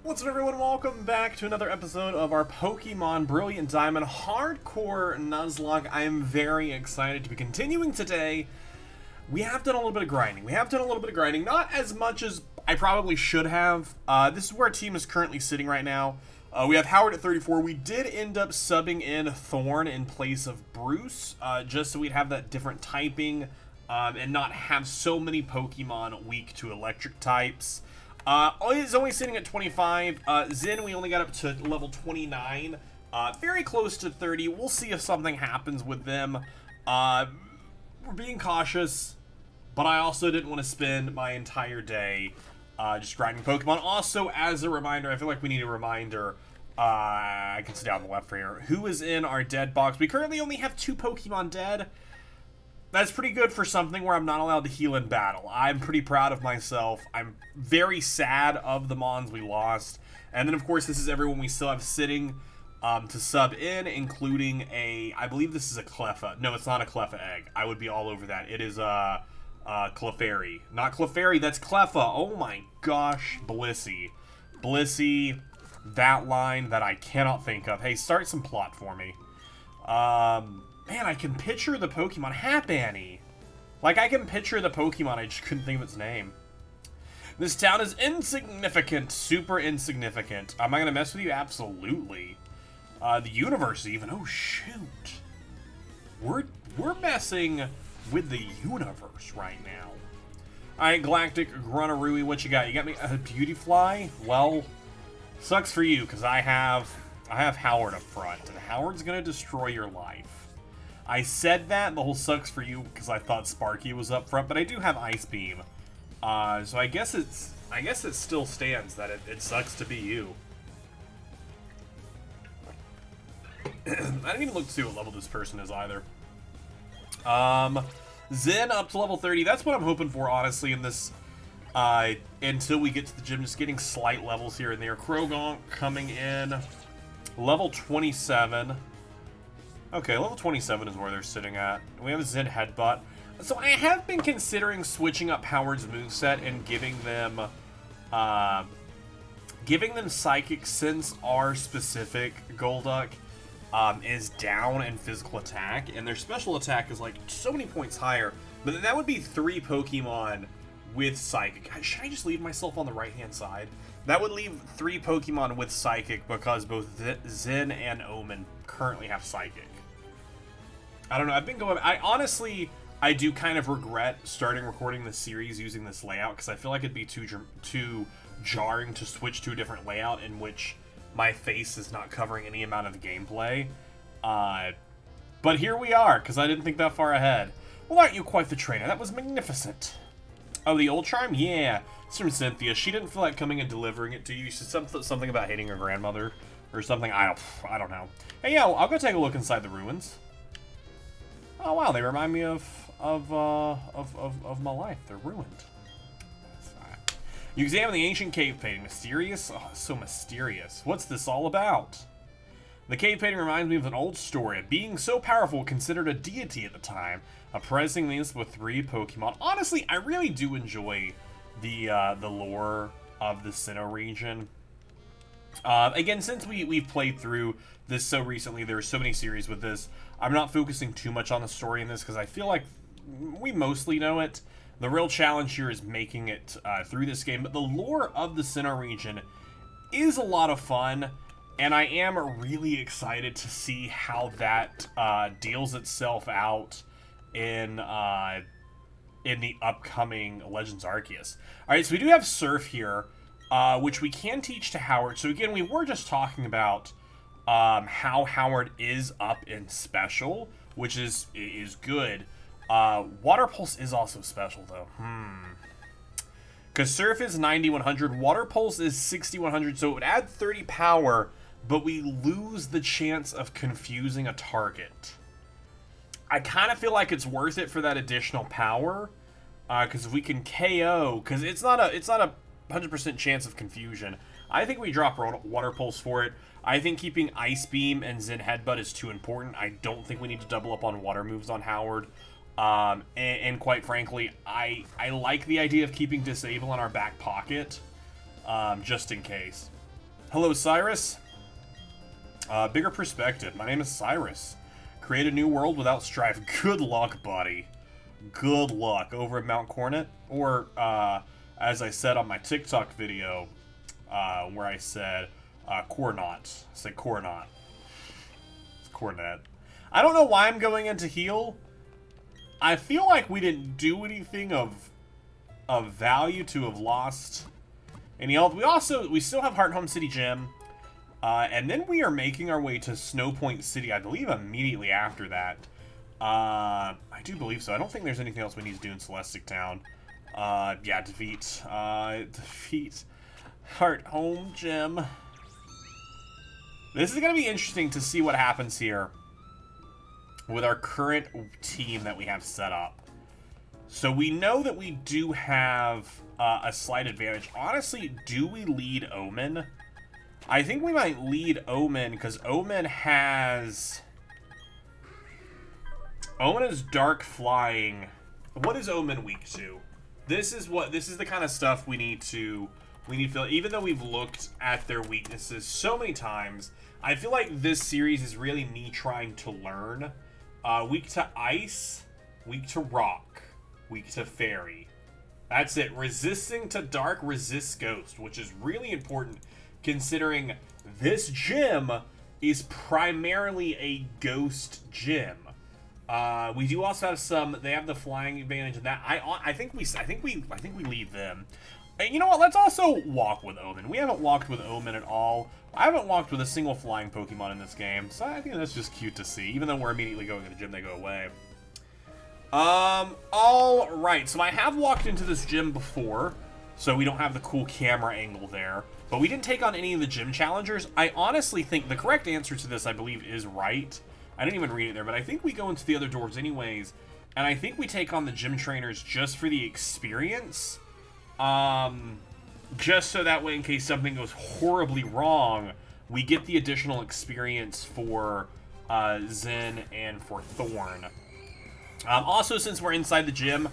What's up, everyone? Welcome back to another episode of our Pokemon Brilliant Diamond Hardcore Nuzlocke. I am very excited to be continuing today. We have done a little bit of grinding. Not as much as I probably should have. This is where our team is currently sitting right now. We have Howard at 34. We did end up subbing in Thorn in place of Bruce, just so we'd have that different typing, and not have so many Pokemon weak to electric types. He's only sitting at 25. Zen, we only got up to level 29. Very close to 30. We'll see if something happens with them. We're being cautious, but I also didn't want to spend my entire day just grinding Pokemon. Also, as a reminder, I feel like we need a reminder. I can see down the left here. Who is in our dead box? We currently only have 2 Pokemon dead. That's pretty good for something where I'm not allowed to heal in battle. I'm pretty proud of myself. I'm very sad of the Mons we lost. And then, of course, this is everyone we still have sitting to sub in, including I believe this is a Cleffa. No, it's not a Cleffa egg. I would be all over that. It is a Clefairy. Not Clefairy, that's Cleffa. Oh my gosh, Blissey. Blissey, that line that I cannot think of. Hey, start some plot for me. Man, I can picture the Pokemon. Happany. Like, I can picture the Pokemon, I just couldn't think of its name. This town is insignificant. Super insignificant. Am I going to mess with you? Absolutely. The universe even. Oh, shoot. We're messing with the universe right now. Alright, Galactic Grunarui, what you got? You got me a Beautyfly? Well, sucks for you, because I have Howard up front, and Howard's going to destroy your life. I said that, the whole sucks for you, because I thought Sparky was up front, but I do have Ice Beam. So I guess it still stands that it sucks to be you. I didn't even look to see what level this person is either. Zen up to level 30. That's what I'm hoping for, honestly, in this, until we get to the gym. Just getting slight levels here and there. Krogonk coming in. Level 27. Okay, level 27 is where they're sitting at. We have a Zen Headbutt. So I have been considering switching up Howard's moveset and giving them Psychic, since our specific Golduck is down in physical attack, and their special attack is like so many points higher. But that would be 3 Pokemon with Psychic. Should I just leave myself on the right-hand side? That would leave 3 Pokemon with Psychic, because both Zen and Omen currently have Psychic. I don't know, I do kind of regret starting recording this series using this layout, because I feel like it'd be too jarring to switch to a different layout in which my face is not covering any amount of the gameplay. But here we are, because I didn't think that far ahead. Well, aren't you quite the trainer? That was magnificent. Oh, the old charm? Yeah. It's from Cynthia. She didn't feel like coming and delivering it to you. She said something about hating her grandmother or something. I don't know. Hey, yeah, I'll go take a look inside the ruins. Oh, wow, they remind me of my life. They're ruined. You examine the ancient cave painting. Mysterious? Oh, so mysterious. What's this all about? The cave painting reminds me of an old story. A being so powerful, considered a deity at the time, oppressing these with 3 Pokemon. Honestly, I really do enjoy the lore of the Sinnoh region. Again, since we've played through this so recently, there are so many series with this, I'm not focusing too much on the story in this, because I feel like we mostly know it. The real challenge here is making it through this game, but the lore of the Sinnoh region is a lot of fun, and I am really excited to see how that deals itself out in the upcoming Legends Arceus. Alright, so we do have Surf here, which we can teach to Howard. So again, we were just talking about how Howard is up in Special, which is good. Water Pulse is also special, though. Because Surf is 9100, Water Pulse is 6100, so it would add 30 power, but we lose the chance of confusing a target. I kind of feel like it's worth it for that additional power, because if we can KO, because it's not a 100% chance of confusion. I think we drop Water Pulse for it. I think keeping Ice Beam and Zen Headbutt is too important. I don't think we need to double up on water moves on Howard. And quite frankly, I like the idea of keeping Disable in our back pocket, just in case. Hello, Cyrus. Bigger perspective. My name is Cyrus. Create a new world without strife. Good luck, buddy. Good luck. Over at Mount Cornet. Or, as I said on my TikTok video, where I said, Cornot. I said Cornot. It's Cornet. I don't know why I'm going into heal. I feel like we didn't do anything of value to have lost any health. We still have Heart Home City Gym. And then we are making our way to Snowpoint City, I believe immediately after that. I do believe so. I don't think there's anything else we need to do in Celestic Town. Yeah, defeat Heart Home Gym. This is going to be interesting to see what happens here with our current team that we have set up. So we know that we do have a slight advantage. Honestly, do we lead Omen? I think we might lead Omen because Omen has dark flying. What is Omen weak to? This is the kind of stuff we need to feel. Even though we've looked at their weaknesses so many times, I feel like this series is really me trying to learn. Weak to ice, weak to rock, weak to fairy. That's it. Resisting to dark, resists ghost, which is really important considering this gym is primarily a ghost gym. We do also have some. They have the flying advantage in that. I think we lead them. And you know what? Let's also walk with Omen. We haven't walked with Omen at all. I haven't walked with a single flying Pokemon in this game, so I think that's just cute to see. Even though we're immediately going to the gym, they go away. All right. So I have walked into this gym before, so we don't have the cool camera angle there. But we didn't take on any of the gym challengers. I honestly think the correct answer to this, I believe, is right. I didn't even read it there, but I think we go into the other doors anyways. And I think we take on the gym trainers just for the experience. Just so that way, in case something goes horribly wrong, we get the additional experience for Zen and for Thorn. Also, since we're inside the gym,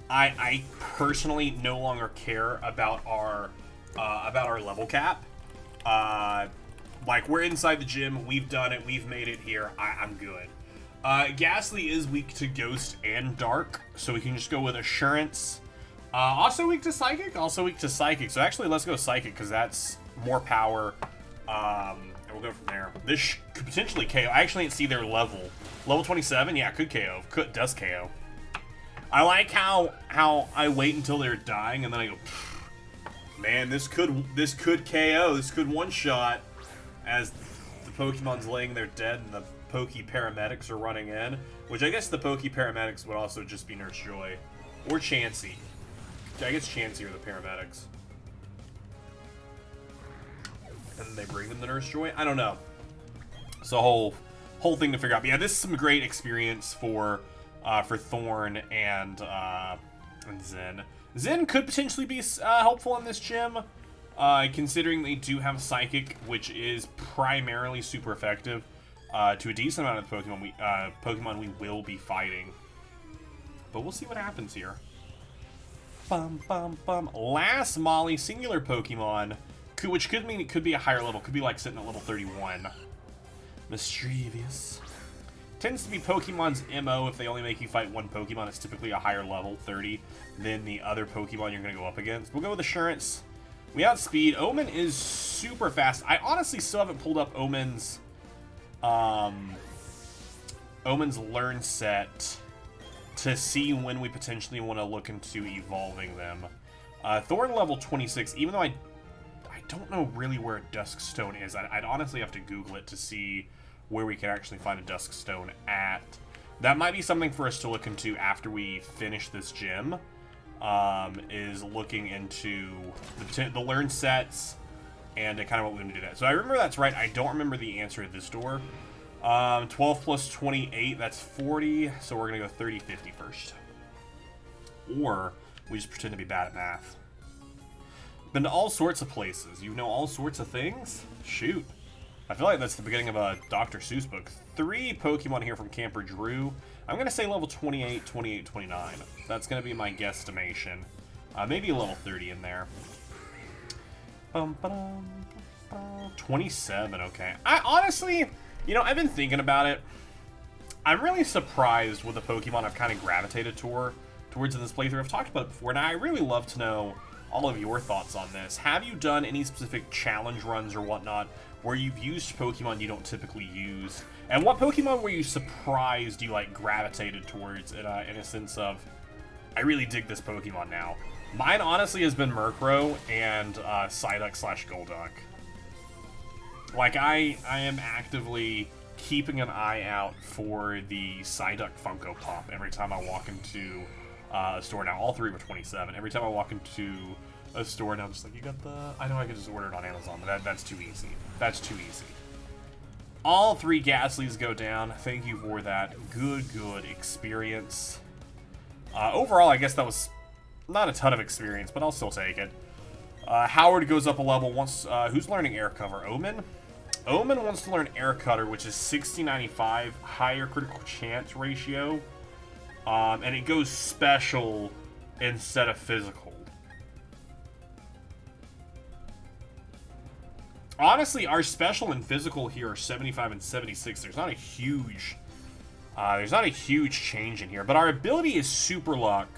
I personally no longer care about our level cap. Like, we're inside the gym, we've done it, we've made it here, I'm good. Ghastly is weak to Ghost and Dark, so we can just go with Assurance. Also weak to Psychic, so actually let's go Psychic, because that's more power, and we'll go from there. This could potentially KO. I actually didn't see their level. Level 27, yeah, could KO, does KO. I like how I wait until they're dying, and then I go, man, this could KO, this could one-shot, as the Pokemon's laying there dead and the Poke Paramedics are running in, which I guess the Poke Paramedics would also just be Nurse Joy, or Chansey. I guess Chansey are the Paramedics. And then they bring them the Nurse Joy? I don't know. It's a whole thing to figure out. But yeah, this is some great experience for Thorn and Zen. Zen could potentially be helpful in this gym, considering they do have Psychic, which is primarily super effective to a decent amount of the Pokemon we will be fighting. But we'll see what happens here. Bum, bum, bum. Last Molly singular Pokemon, which could mean it could be a higher level, could be like sitting at level 31. Mischievous. Tends to be Pokemon's MO. If they only make you fight one Pokemon, it's typically a higher level, 30, than the other Pokemon you're going to go up against. We'll go with Assurance. We outspeed. Omen is super fast. I honestly still haven't pulled up Omen's Learn set to see when we potentially want to look into evolving them. Thorn level 26, even though I don't know really where a Duskstone is. I'd honestly have to Google it to see where we can actually find a Duskstone at. That might be something for us to look into after we finish this gym, is looking into the Learn sets and kind of what we're going to do that. So I remember that's right. I don't remember the answer at this door. 12 plus 28, that's 40, so we're going to go 30, 50 first. Or we just pretend to be bad at math. Been to all sorts of places. You know all sorts of things? Shoot. I feel like that's the beginning of a Dr. Seuss book. 3 Pokemon here from Camper Drew. I'm going to say level 28, 28, 29. That's going to be my guesstimation. Maybe a level 30 in there. 27, okay. I honestly, you know, I've been thinking about it. I'm really surprised with the Pokemon I've kind of gravitated towards in this playthrough. I've talked about it before, and I really love to know all of your thoughts on this. Have you done any specific challenge runs or whatnot where you've used Pokemon you don't typically use? And what Pokemon were you surprised you, like, gravitated towards in a sense of, I really dig this Pokemon now? Mine, honestly, has been Murkrow and Psyduck/Golduck. Like, I am actively keeping an eye out for the Psyduck Funko Pop every time I walk into a store. Now, all three were 27. Every time I walk into a store now, I'm just like, you got the... I know I could just order it on Amazon, but that's too easy. That's too easy. All three Ghastlies go down. Thank you for that. Good experience. Overall, I guess that was not a ton of experience, but I'll still take it. Howard goes up a level. Who's learning Air Cover? Omen? Omen wants to learn Air Cutter, which is 60-95, higher critical chance ratio. And it goes special instead of physical. Honestly, our special and physical here are 75 and 76. There's not a huge change in here. But our ability is Super Luck,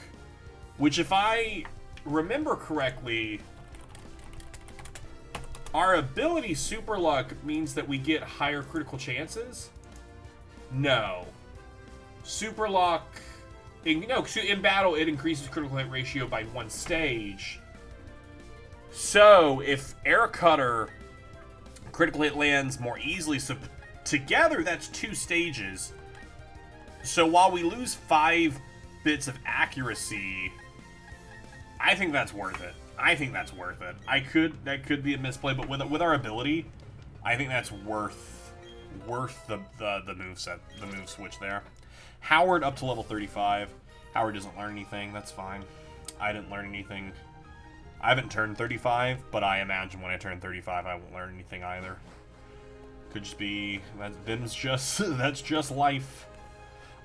which, if I remember correctly, our ability Super Luck means that we get higher critical chances? No. Super Luck... in battle, it increases critical hit ratio by 1 stage. So, if Air Cutter critical hit lands more easily, so together that's 2 stages. So while we lose 5 bits of accuracy, I think that's worth it. That could be a misplay, but with our ability, I think that's worth the moveset, the move switch there. Howard up to level 35. Howard doesn't learn anything. That's fine. I didn't learn anything. I haven't turned 35, but I imagine when I turn 35, I won't learn anything either. Could just be that's just life.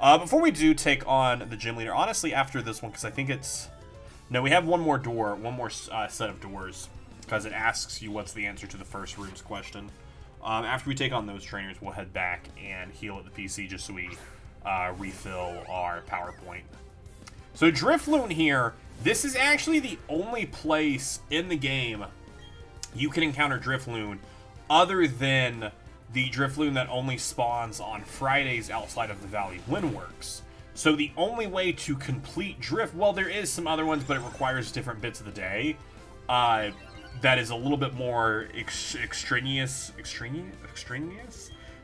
Before we do take on the gym leader, honestly, after this one, because I think it's... No, we have one more set of doors, because it asks you what's the answer to the first room's question. After we take on those trainers, we'll head back and heal at the PC just so we refill our PowerPoint. So Drifloon here, this is actually the only place in the game you can encounter Drifloon other than the Drifloon that only spawns on Fridays outside of the Valley Windworks. So the only way to complete Drift, well, there is some other ones, but it requires different bits of the day. That is a little bit more extraneous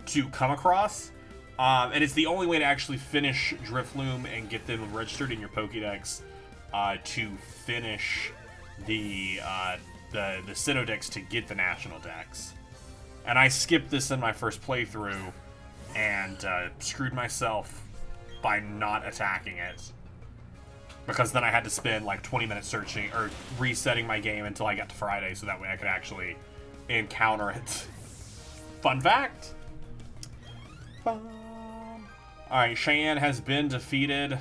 to come across. And it's the only way to actually finish Drifloon and get them registered in your Pokédex to finish the Sinnoh Dex to get the National Dex. And I skipped this in my first playthrough and screwed myself by not attacking it. Because then I had to spend like 20 minutes searching or resetting my game until I got to Friday so that way I could actually encounter it. Fun fact! Alright, Cheyenne has been defeated.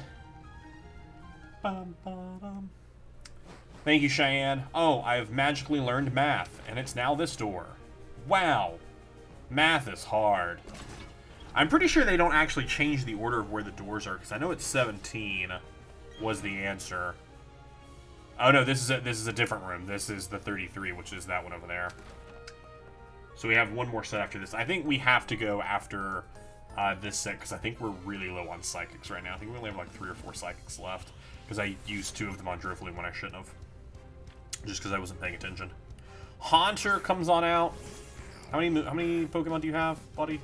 Thank you, Cheyenne. Oh, I have magically learned math, and it's now this door. Wow. Math is hard. I'm pretty sure they don't actually change the order of where the doors are, because I know it's 17 was the answer. Oh no, this is a different room. This is the 33, which is that one over there. So we have one more set after this. I think we have to go after this set, because I think we're really low on Psychics right now. I think we only have like 3 or 4 Psychics left, because I used 2 of them on Drifloon when I shouldn't have. Just because I wasn't paying attention. Haunter comes on out. How many Pokemon do you have, buddy? You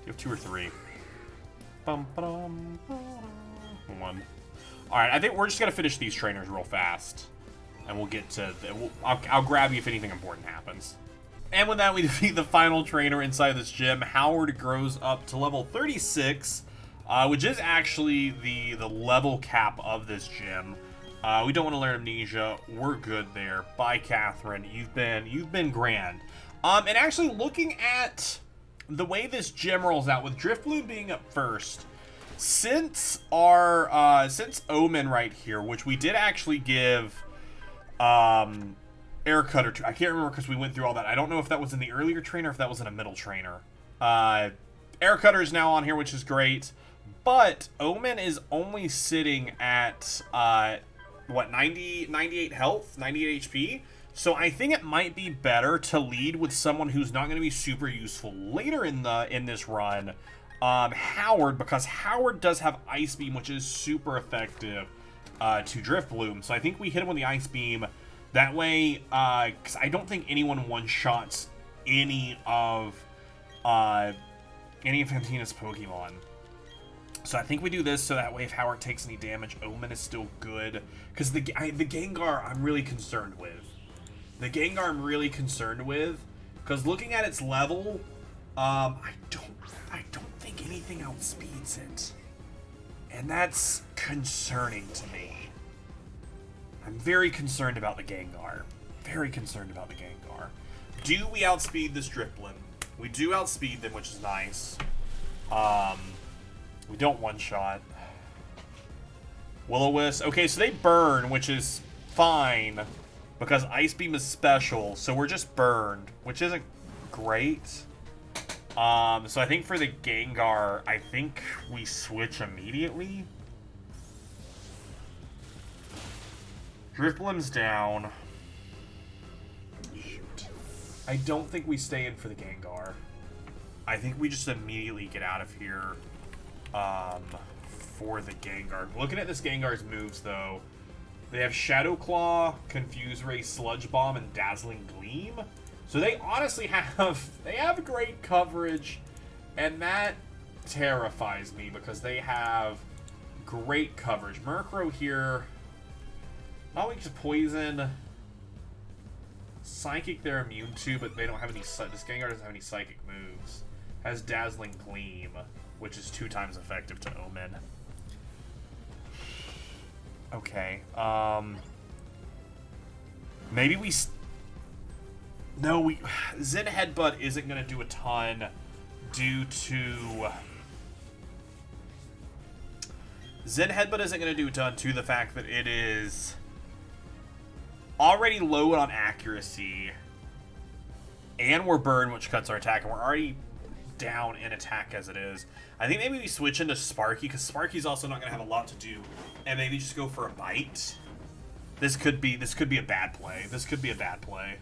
have 2 or 3. 1. Alright, I think we're just going to finish these trainers real fast. And we'll get to... I'll grab you if anything important happens. And with that, we defeat the final trainer inside this gym. Howard grows up to level 36, which is actually the level cap of this gym. We don't want to learn Amnesia. We're good there. Bye, Catherine. You've been grand. And actually, looking at the way this gym rolls out, with Drifloon being up first, since Omen right here, which we did actually give, Air Cutter. I can't remember because we went through all that. I don't know if that was in the earlier trainer or if that was in a middle trainer. Air Cutter is now on here, which is great. But Omen is only sitting at, what, 98 health? 98 HP? So I think it might be better to lead with someone who's not going to be super useful later in this run. Howard, because Howard does have Ice Beam, which is super effective to Drift Bloom. So I think we hit him with the Ice Beam. That way, because I don't think anyone one-shots any of Fantina's Pokemon. So I think we do this so that way if Howard takes any damage, Omen is still good. Because the Gengar I'm really concerned with. The Gengar I'm really concerned with. Because looking at its level, I don't think anything outspeeds it. And that's concerning to me. I'm very concerned about the Gengar. Very concerned about the Gengar. Do we outspeed this Drifblim? We do outspeed them, which is nice. We don't one-shot. Will-O-Wisp. Okay, so they burn, which is fine. Because Ice Beam is special, so we're just burned. Which isn't great. So I think for the Gengar, I think we switch immediately. Drifblim's down. Shoot. I don't think we stay in for the Gengar. I think we just immediately get out of here for the Gengar. Looking at this Gengar's moves, though, they have Shadow Claw, Confuse Ray, Sludge Bomb, and Dazzling Gleam. So they honestly have great coverage, and that terrifies me because they have great coverage. Murkrow here. Not weak to poison. Psychic they're immune to, but they don't have any. This Gengar doesn't have any psychic moves. Has Dazzling Gleam, which is 2 times effective to Omen. Okay. Maybe we. No, Zen Headbutt isn't going to do a ton due to. Zen Headbutt isn't going to do a ton to the fact that it is already low on accuracy, and we're burned, which cuts our attack, and we're already down in attack as it is. I think maybe we switch into Sparky, because Sparky's also not going to have a lot to do, and maybe just go for a bite. This could be a bad play. This could be a bad play.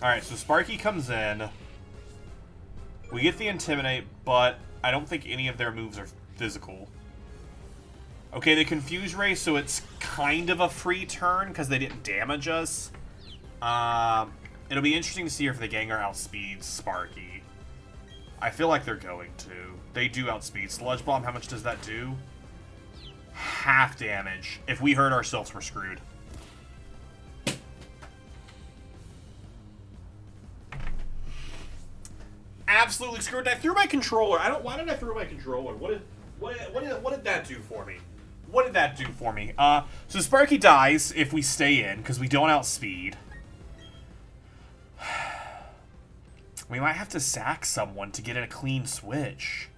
Alright, so Sparky comes in. We get the Intimidate, but I don't think any of their moves are physical. Okay, they Confuse Ray, so it's kind of a free turn because they didn't damage us. It'll be interesting to see if the Gengar outspeeds Sparky. I feel like they're going to. They do outspeed. Sludge Bomb, how much does that do? Half damage. If we hurt ourselves, we're screwed. Absolutely screwed. I threw my controller. Why did I throw my controller? What did that do for me? What did that do for me? So Sparky dies if we stay in, because we don't outspeed. We might have to sack someone to get a clean switch.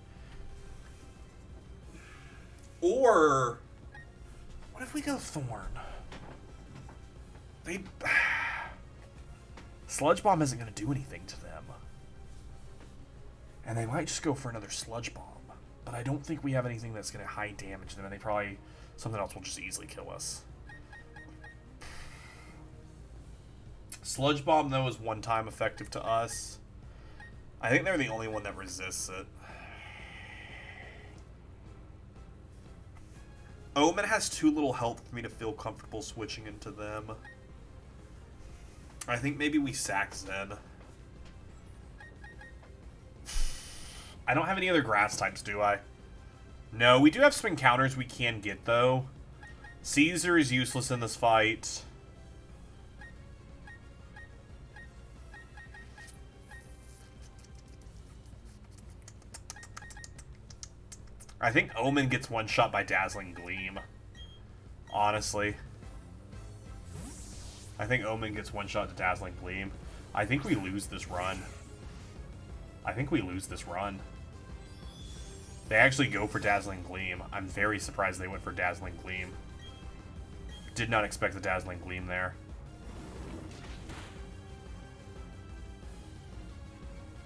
Or, what if we go Thorn? Sludge Bomb isn't going to do anything to them. And they might just go for another Sludge Bomb. But I don't think we have anything that's going to high damage them, and something else will just easily kill us. Sludge Bomb, though, is 1 time effective to us. I think they're the only one that resists it. Omen has too little health for me to feel comfortable switching into them. I think maybe we sack Zen. I don't have any other grass types, do I? No, we do have some encounters we can get, though. Caesar is useless in this fight. I think Omen gets one shot by Dazzling Gleam. Honestly. I think Omen gets one shot to Dazzling Gleam. I think we lose this run. They actually go for Dazzling Gleam. I'm very surprised they went for Dazzling Gleam. did not expect the Dazzling Gleam there.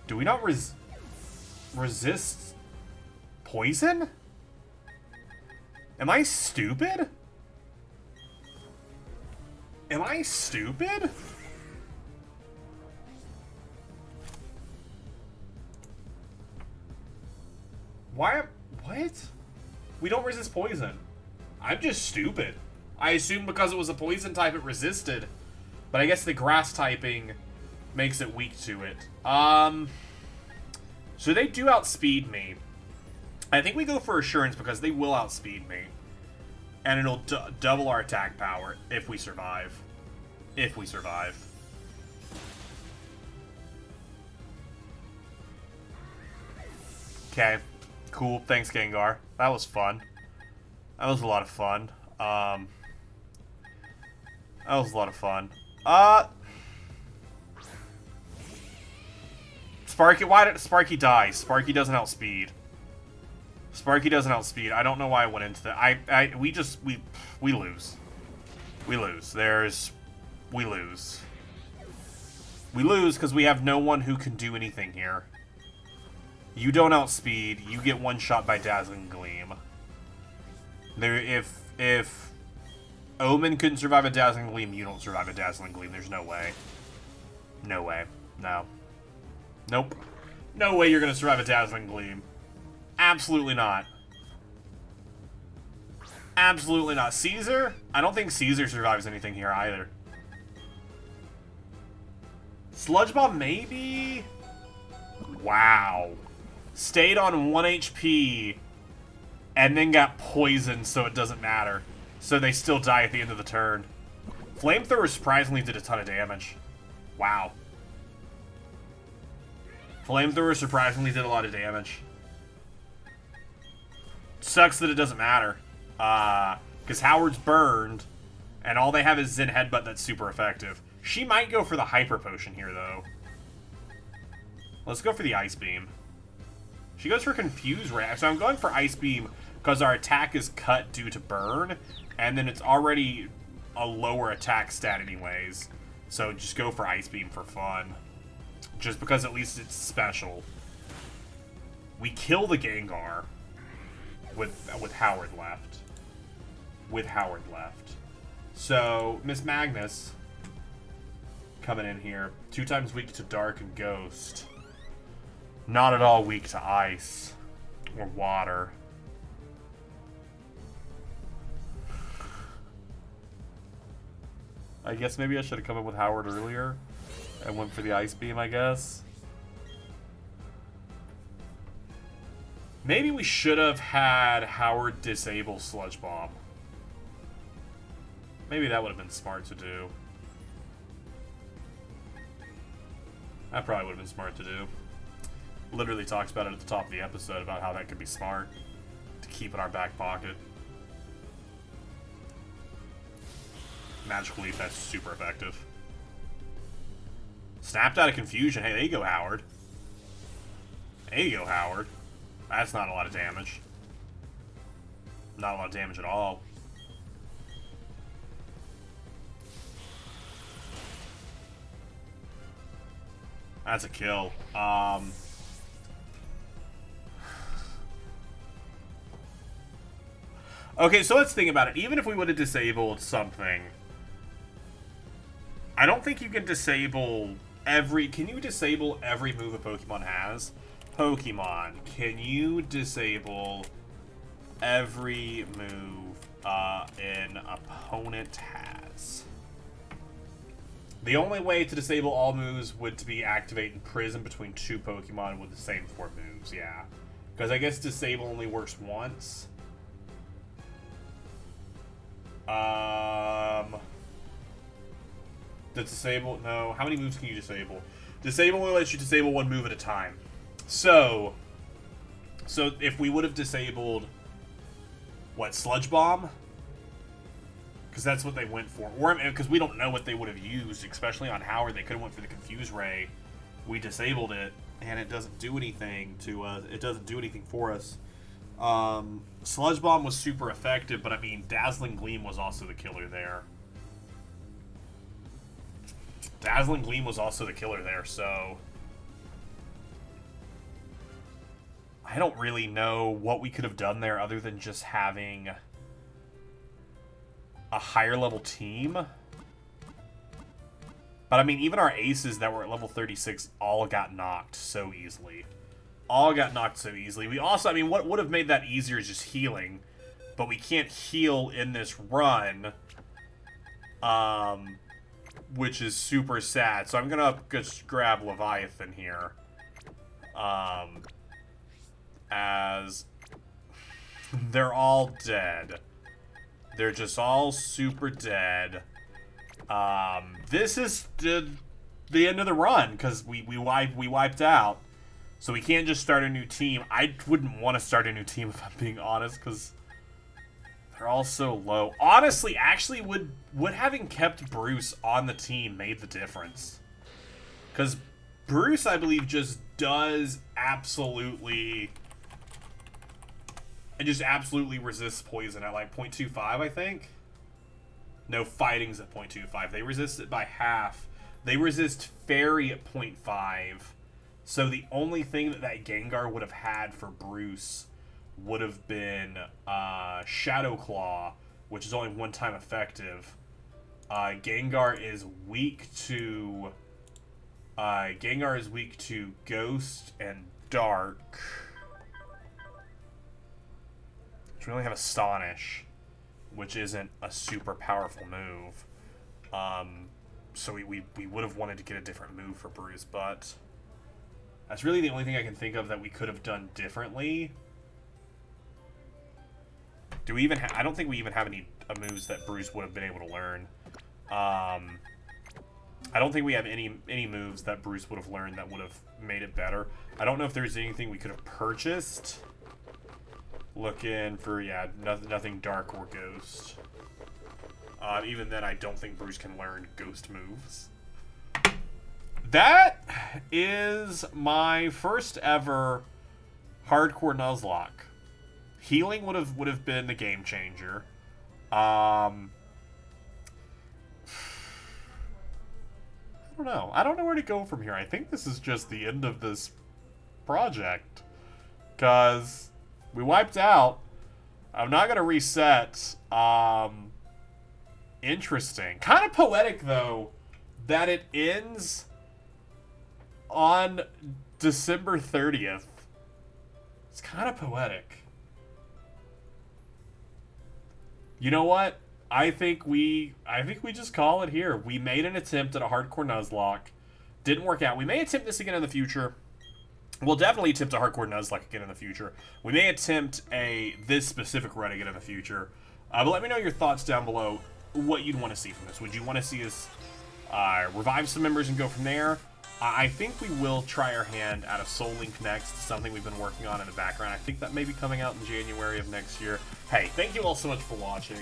Do we not resist poison? Am I stupid? Am I stupid? Why? What? We don't resist poison. I'm just stupid. I assumed because it was a poison type it resisted. But I guess the grass typing makes it weak to it. So they do outspeed me. I think we go for Assurance because they will outspeed me. And it'll double our attack power if we survive. If we survive. Okay. Cool. Thanks, Gengar. That was fun. That was a lot of fun. That was a lot of fun. Sparky, why did Sparky die? Sparky doesn't outspeed. Sparky doesn't outspeed. I don't know why I went into that. We lose. We lose. We lose. We lose because we have no one who can do anything here. You don't outspeed. You get one shot by Dazzling Gleam. If Omen couldn't survive a Dazzling Gleam, you don't survive a Dazzling Gleam. There's no way. No way. No. Nope. No way you're gonna survive a Dazzling Gleam. Absolutely not. Absolutely not. Caesar? I don't think Caesar survives anything here either. Sludge Bomb, maybe? Wow. Stayed on 1 HP and then got poisoned so it doesn't matter. So they still die at the end of the turn. Flamethrower surprisingly did a ton of damage. Wow. Flamethrower surprisingly did a lot of damage. Sucks that it doesn't matter. Because Howard's burned, and all they have is Zen Headbutt that's super effective. She might go for the Hyper Potion here, though. Let's go for the Ice Beam. She goes for Confuse Ray. So I'm going for Ice Beam because our attack is cut due to burn, and then it's already a lower attack stat anyways. So just go for Ice Beam for fun. Just because at least it's special. We kill the Gengar with Howard left. With Howard left. So, Miss Magnus coming in here. 2 times weak to Dark and Ghost. Not at all weak to Ice or Water. I guess maybe I should have come in with Howard earlier and went for the Ice Beam, I guess. Maybe we should have had Howard disable Sludge Bomb. Maybe that would have been smart to do. That probably would have been smart to do. Literally talks about it at the top of the episode about how that could be smart to keep in our back pocket. Magical Leaf, that's super effective. Snapped out of Confusion. Hey, there you go, Howard. There you go, Howard. That's not a lot of damage. Not a lot of damage at all. That's a kill. Okay, so let's think about it. Even if we would have disabled something, I don't think you can disable every... Can you disable every move a Pokemon has? Pokemon, can you disable every move an opponent has? The only way to disable all moves would to be activating Prison between 2 Pokemon with the same 4 moves, yeah. Because I guess disable only works once. Does disable... No. How many moves can you disable? Disable only lets you disable 1 move at a time. So if we would have disabled... What, Sludge Bomb? Because that's what they went for. Or because we don't know what they would have used, especially on Howard. They could have went for the Confuse Ray. We disabled it, and it doesn't do anything to us. It doesn't do anything for us. Sludge Bomb was super effective, but I mean, Dazzling Gleam was also the killer there. Dazzling Gleam was also the killer there, so I don't really know what we could have done there other than just having a higher level team. But I mean, even our aces that were at level 36 all got knocked so easily. We also, I mean, what would have made that easier is just healing. But we can't heal in this run. Which is super sad. So I'm gonna just grab Leviathan here. As they're all dead. They're just all super dead. This is the end of the run, because we wiped out. So we can't just start a new team. I wouldn't want to start a new team if I'm being honest, because they're all so low. Honestly, actually, would having kept Bruce on the team made the difference? Because Bruce, I believe, just does absolutely... It just absolutely resists poison at like 0.25, I think. No, fighting's at 0.25. They resist it by half. They resist fairy at 0.5. So the only thing that Gengar would have had for Bruce would have been Shadow Claw, which is only one time effective. Gengar is weak to Ghost and Dark. We only have Astonish, which isn't a super powerful move. So we would have wanted to get a different move for Bruce, but that's really the only thing I can think of that we could have done differently. Do we even I don't think we even have any moves that Bruce would have been able to learn. I don't think we have any moves that Bruce would have learned that would have made it better. I don't know if there's anything we could have purchased. Looking for, yeah, nothing Dark or Ghost. Even then, I don't think Bruce can learn Ghost moves. That is my first ever hardcore Nuzlocke. Healing would have been the game changer. I don't know. I don't know where to go from here. I think this is just the end of this project. Because we wiped out. I'm not going to reset. Interesting. Kind of poetic, though, that it ends on December 30th. It's kind of poetic. You know what? I think we just call it here. We made an attempt at a hardcore Nuzlocke. Didn't work out. We may attempt this again in the future. We'll definitely attempt a hardcore Nuzlocke again in the future. We may attempt this specific run again in the future. But let me know your thoughts down below. What you'd want to see from this. Would you want to see us revive some members and go from there? I think we will try our hand at a Soul Link next, something we've been working on in the background. I think that may be coming out in January of next year. Hey, thank you all so much for watching.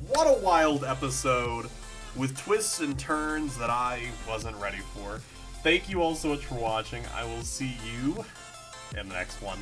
What a wild episode with twists and turns that I wasn't ready for. Thank you all so much for watching. I will see you in the next one.